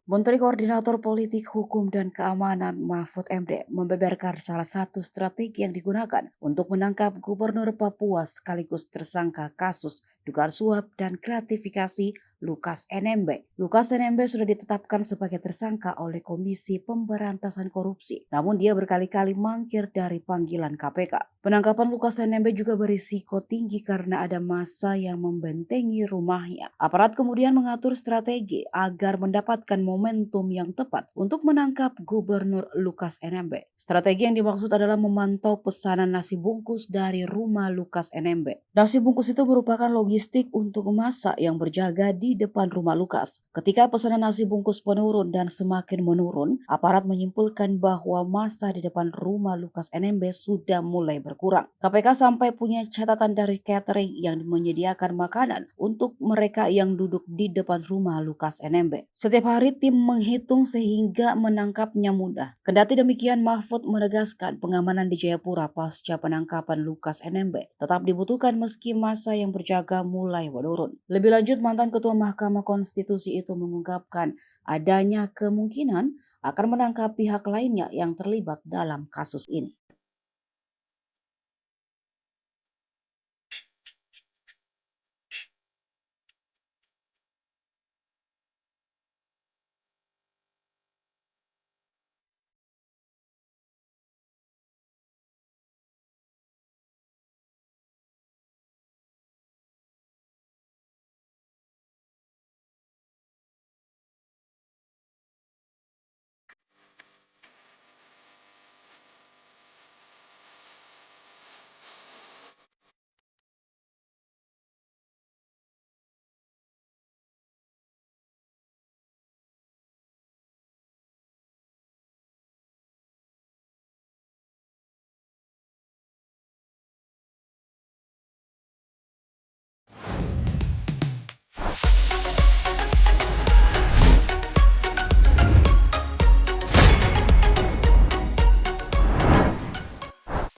Menteri Koordinator Politik, Hukum, dan Keamanan Mahfud MD membeberkan salah satu strategi yang digunakan untuk menangkap Gubernur Papua sekaligus tersangka kasus dugaan suap dan gratifikasi Lukas NMB. Lukas NMB sudah ditetapkan sebagai tersangka oleh Komisi Pemberantasan Korupsi, namun dia berkali-kali mangkir dari panggilan KPK. Penangkapan Lukas NMB juga berisiko tinggi karena ada massa yang membentengi rumahnya. Aparat kemudian mengatur strategi agar mendapatkan momentum yang tepat untuk menangkap Gubernur Lukas NMB. Strategi yang dimaksud adalah memantau pesanan nasi bungkus dari rumah Lukas NMB. Nasi bungkus itu merupakan logistik untuk massa yang berjaga di depan rumah Lukas. Ketika pesanan nasi bungkus menurun dan semakin menurun, aparat menyimpulkan bahwa massa di depan rumah Lukas NMB sudah mulai berkurang. KPK sampai punya catatan dari catering yang menyediakan makanan untuk mereka yang duduk di depan rumah Lukas NMB. Setiap hari tim menghitung sehingga menangkapnya mudah. Kendati demikian, Mahfud menegaskan pengamanan di Jayapura pasca penangkapan Lukas NMB tetap dibutuhkan meski masa yang berjaga mulai menurun. Lebih lanjut, mantan Ketua Mahkamah Konstitusi itu mengungkapkan adanya kemungkinan akan menangkap pihak lainnya yang terlibat dalam kasus ini.